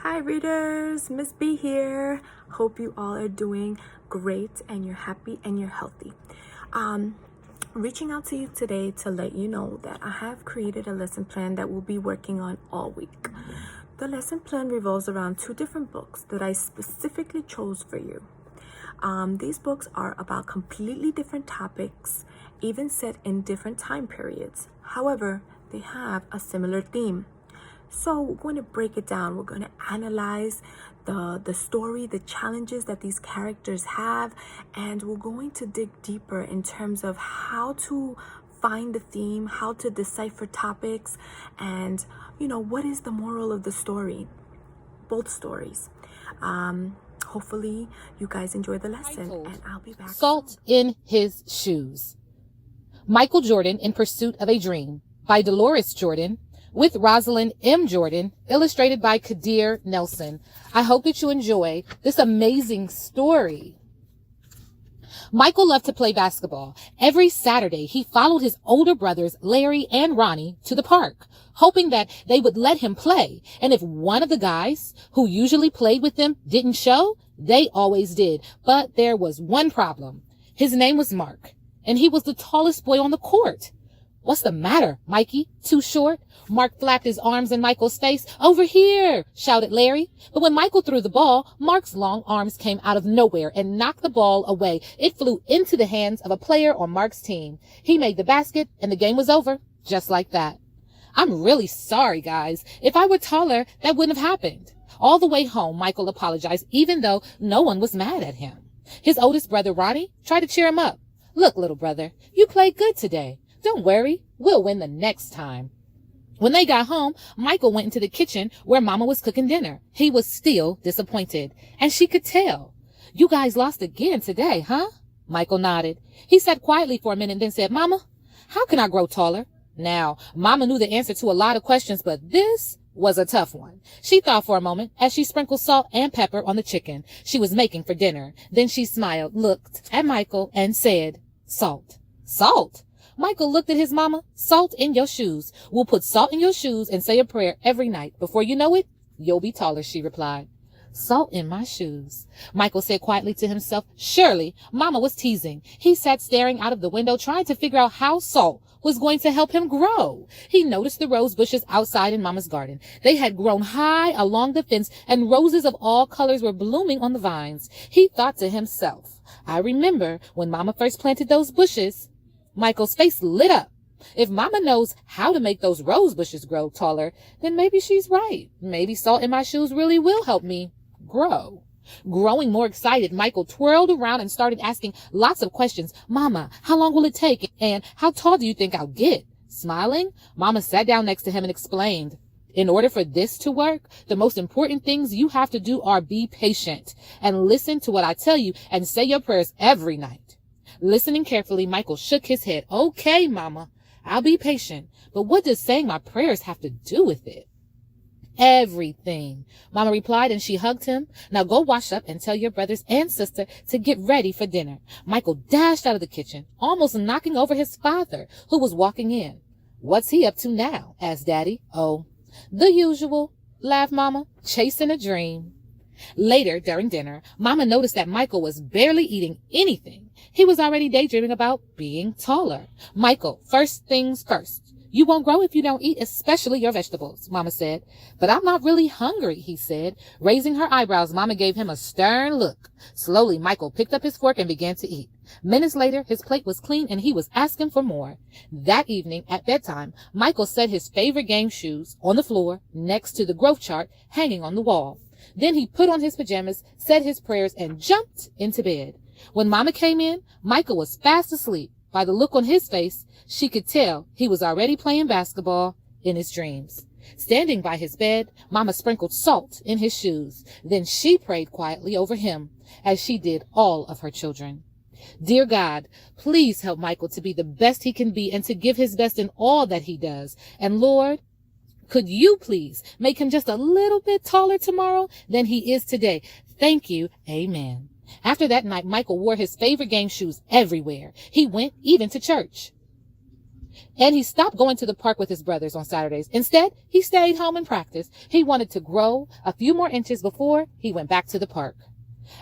Hi readers, Miss B here. Hope you all are doing great and you're happy and you're healthy. Reaching out to you today to let you know that I have created a lesson plan that we'll be working on all week. The lesson plan revolves around 2 different books that I specifically chose for you. These books are about completely different topics, even set in different time periods. However, they have a similar theme. So we're going to break it down. We're going to analyze the story, the challenges that these characters have, and we're going to dig deeper in terms of how to find the theme, how to decipher topics, and what is the moral of the story, both stories. Hopefully you guys enjoy the lesson, and I'll be back. Salt in His Shoes. Michael Jordan in Pursuit of a Dream by Dolores Jordan, with Rosalind M. Jordan, illustrated by Kadir Nelson. I hope that you enjoy this amazing story. Michael loved to play basketball. Every Saturday, he followed his older brothers, Larry and Ronnie, to the park, hoping that they would let him play. And if one of the guys who usually played with them didn't show, they always did. But there was one problem. His name was Mark, and he was the tallest boy on the court. "What's the matter, Mikey? Too short?" Mark flapped his arms in Michael's face. "Over here!" shouted Larry. But when Michael threw the ball, Mark's long arms came out of nowhere and knocked the ball away. It flew into the hands of a player on Mark's team. He made the basket, and the game was over, just like that. "I'm really sorry, guys. If I were taller, that wouldn't have happened." All the way home, Michael apologized, even though no one was mad at him. His oldest brother, Ronnie, tried to cheer him up. "Look, little brother, you played good today. Don't worry, we'll win the next time." When they got home, Michael went into the kitchen where Mama was cooking dinner. He was still disappointed, and she could tell. "You guys lost again today, huh?" Michael nodded. He sat quietly for a minute and then said, "Mama, how can I grow taller?" Now, Mama knew the answer to a lot of questions, but this was a tough one. She thought for a moment as she sprinkled salt and pepper on the chicken she was making for dinner. Then she smiled, looked at Michael, and said, "Salt." "Salt?" Michael looked at his mama. "Salt in your shoes. We'll put salt in your shoes and say a prayer every night. Before you know it, you'll be taller," she replied. "Salt in my shoes," Michael said quietly to himself. Surely Mama was teasing. He sat staring out of the window, trying to figure out how salt was going to help him grow. He noticed the rose bushes outside in Mama's garden. They had grown high along the fence, and roses of all colors were blooming on the vines. He thought to himself, "I remember when Mama first planted those bushes." Michael's face lit up. If Mama knows how to make those rose bushes grow taller, then maybe she's right. Maybe salt in my shoes really will help me grow. Growing more excited, Michael twirled around and started asking lots of questions. "Mama, how long will it take? And how tall do you think I'll get?" Smiling, Mama sat down next to him and explained, "In order for this to work, the most important things you have to do are be patient and listen to what I tell you and say your prayers every night." Listening carefully, Michael shook his head. "Okay, Mama, I'll be patient. But what does saying my prayers have to do with it?" "Everything," Mama replied, and she hugged him. "Now go wash up and tell your brothers and sister to get ready for dinner." Michael dashed out of the kitchen, almost knocking over his father, who was walking in. "What's he up to now?" asked Daddy. "Oh, the usual," laughed Mama, "chasing a dream." Later, during dinner, Mama noticed that Michael was barely eating anything. He was already daydreaming about being taller. "Michael, first things first. You won't grow if you don't eat, especially your vegetables," Mama said. "But I'm not really hungry," he said. Raising her eyebrows, Mama gave him a stern look. Slowly, Michael picked up his fork and began to eat. Minutes later, his plate was clean and he was asking for more. That evening, at bedtime, Michael set his favorite game shoes on the floor next to the growth chart hanging on the wall. Then he put on his pajamas, said his prayers, and jumped into bed. When Mama came in, Michael was fast asleep. By the look on his face, she could tell he was already playing basketball in his dreams. Standing by his bed, Mama sprinkled salt in his shoes. Then she prayed quietly over him, as she did all of her children. "Dear God, please help Michael to be the best he can be and to give his best in all that he does. And Lord, could you please make him just a little bit taller tomorrow than he is today? Thank you. Amen." After that night, Michael wore his favorite game shoes everywhere. He went even to church. And he stopped going to the park with his brothers on Saturdays. Instead, he stayed home and practiced. He wanted to grow a few more inches before he went back to the park.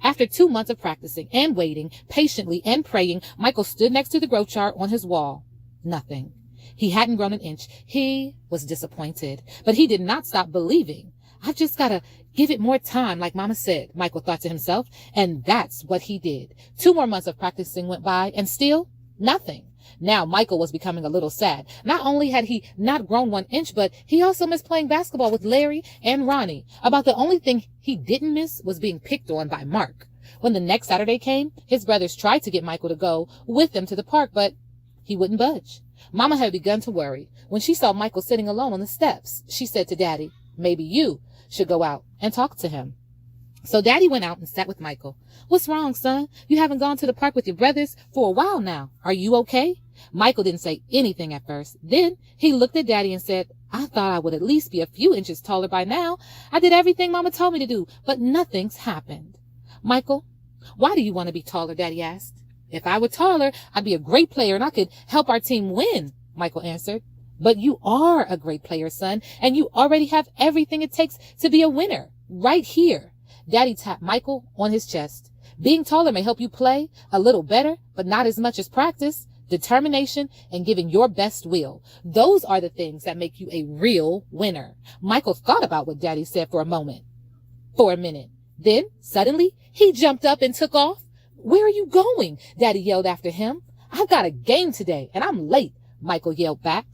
After 2 months of practicing and waiting patiently and praying, Michael stood next to the growth chart on his wall. Nothing. He hadn't grown an inch. He was disappointed, but he did not stop believing. I've just got to give it more time, like Mama said, Michael thought to himself, and that's what he did. 2 more months of practicing went by, and still nothing. Now Michael was becoming a little sad. Not only had he not grown 1 inch, but he also missed playing basketball with Larry and Ronnie. About the only thing he didn't miss was being picked on by Mark. When the next Saturday came, his brothers tried to get Michael to go with them to the park, but he wouldn't budge. Mama had begun to worry. When she saw Michael sitting alone on the steps, she said to Daddy, maybe you should go out and talk to him. So Daddy went out and sat with Michael. What's wrong, son? You haven't gone to the park with your brothers for a while now. Are you okay? Michael didn't say anything at first. Then he looked at Daddy and said, I thought I would at least be a few inches taller by now. I did everything Mama told me to do, but nothing's happened. Michael, why do you want to be taller? Daddy asked. If I were taller, I'd be a great player and I could help our team win, Michael answered. But you are a great player, son, and you already have everything it takes to be a winner right here. Daddy tapped Michael on his chest. Being taller may help you play a little better, but not as much as practice, determination, and giving your best will. Those are the things that make you a real winner. Michael thought about what Daddy said for a minute. Then, suddenly, he jumped up and took off. Where are you going? Daddy yelled after him. I've got a game today, and I'm late, Michael yelled back.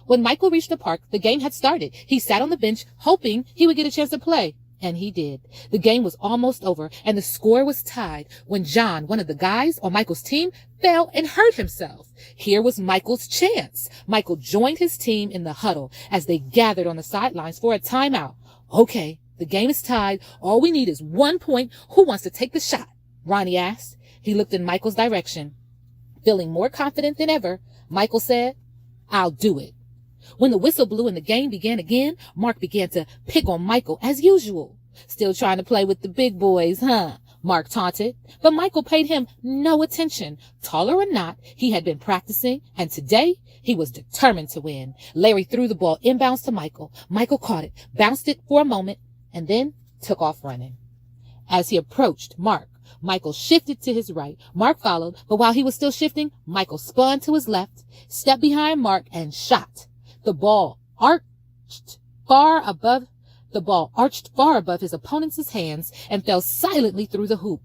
When Michael reached the park, the game had started. He sat on the bench, hoping he would get a chance to play. And he did. The game was almost over, and the score was tied when John, one of the guys on Michael's team, fell and hurt himself. Here was Michael's chance. Michael joined his team in the huddle as they gathered on the sidelines for a timeout. Okay, the game is tied. All we need is 1 point. Who wants to take the shot? Ronnie asked. He looked in Michael's direction. Feeling more confident than ever, Michael said, I'll do it. When the whistle blew and the game began again, Mark began to pick on Michael as usual. Still trying to play with the big boys, huh? Mark taunted. But Michael paid him no attention. Taller or not, he had been practicing, and today he was determined to win. Larry threw the ball inbounds to Michael. Michael caught it, bounced it for a moment, and then took off running. As he approached Mark, Michael shifted to his right. Mark followed, but while he was still shifting, Michael spun to his left, stepped behind Mark, and shot. The ball arched far above his opponent's hands and fell silently through the hoop.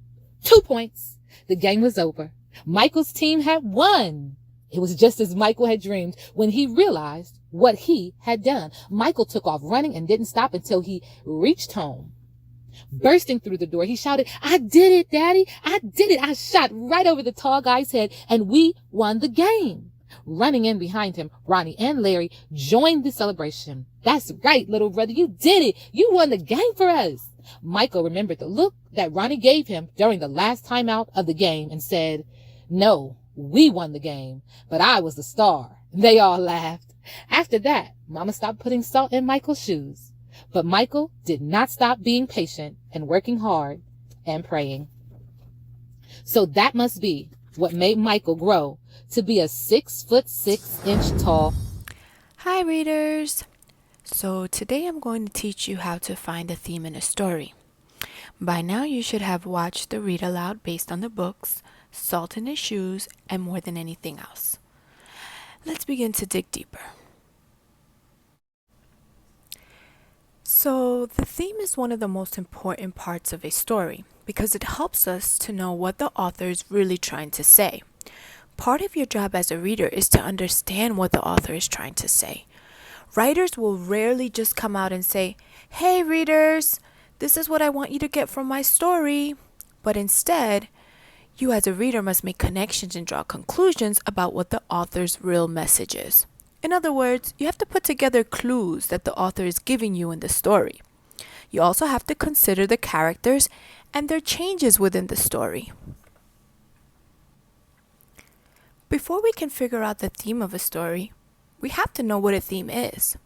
2 points. The game was over. Michael's team had won. It was just as Michael had dreamed when he realized what he had done. Michael took off running and didn't stop until he reached home. Bursting through the door, he shouted, I did it, Daddy. I did it. I shot right over the tall guy's head and we won the game. Running in behind him, Ronnie and Larry joined the celebration. That's right, little brother. You did it. You won the game for us. Michael remembered the look that Ronnie gave him during the last time out of the game and said, no, we won the game, but I was the star. They all laughed. After that, Mama stopped putting salt in Michael's shoes. But Michael did not stop being patient and working hard and praying. So that must be what made Michael grow to be a 6'6" tall. Hi readers! So today I'm going to teach you how to find a theme in a story. By now you should have watched the read aloud based on the books, Salt in His Shoes, and More Than Anything Else. Let's begin to dig deeper. So the theme is one of the most important parts of a story because it helps us to know what the author is really trying to say. Part of your job as a reader is to understand what the author is trying to say. Writers will rarely just come out and say, hey readers, this is what I want you to get from my story. But instead, you as a reader must make connections and draw conclusions about what the author's real message is. In other words, you have to put together clues that the author is giving you in the story. You also have to consider the characters and their changes within the story. Before we can figure out the theme of a story, we have to know what a theme is.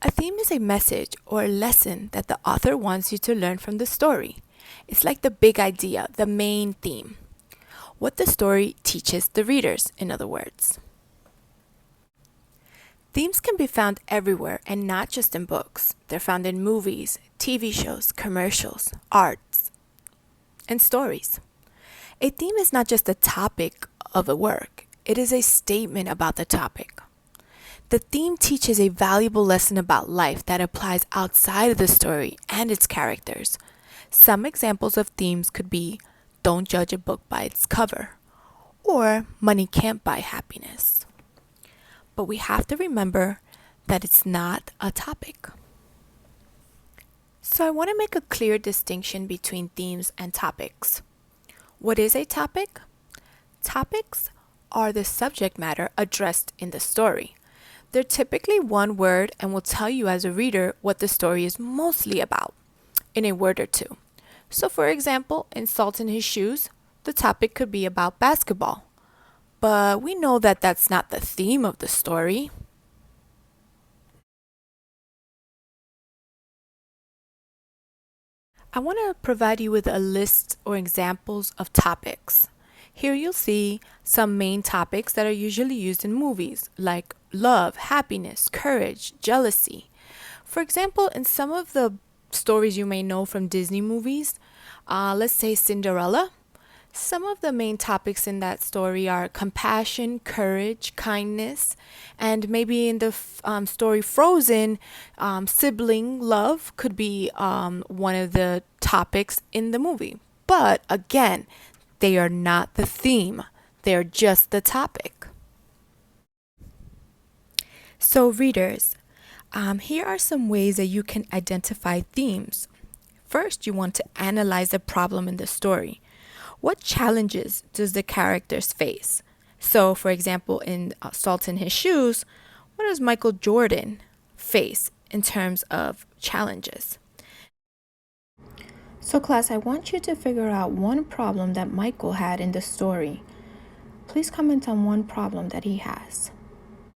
A theme is a message or a lesson that the author wants you to learn from the story. It's like the big idea, the main theme. What the story teaches the readers, in other words. Themes can be found everywhere and not just in books. They're found in movies, TV shows, commercials, arts, and stories. A theme is not just a topic of a work, it is a statement about the topic. The theme teaches a valuable lesson about life that applies outside of the story and its characters. Some examples of themes could be don't judge a book by its cover, or money can't buy happiness. But we have to remember that it's not a topic. So I want to make a clear distinction between themes and topics. What is a topic? Topics are the subject matter addressed in the story. They're typically one word and will tell you as a reader what the story is mostly about in a word or two. So for example, in Salt in His Shoes, the topic could be about basketball. But we know that that's not the theme of the story. I want to provide you with a list or examples of topics. Here you'll see some main topics that are usually used in movies, like love, happiness, courage, jealousy. For example, in some of the stories you may know from Disney movies, let's say Cinderella, some of the main topics in that story are compassion, courage, kindness, and maybe in the story Frozen, sibling love could be one of the topics in the movie. But again, they are not the theme, they're just the topic. So readers, here are some ways that you can identify themes. First, you want to analyze the problem in the story. What challenges does the characters face? So, for example, in Salt in His Shoes, what does Michael Jordan face in terms of challenges? So class, I want you to figure out one problem that Michael had in the story. Please comment on one problem that he has.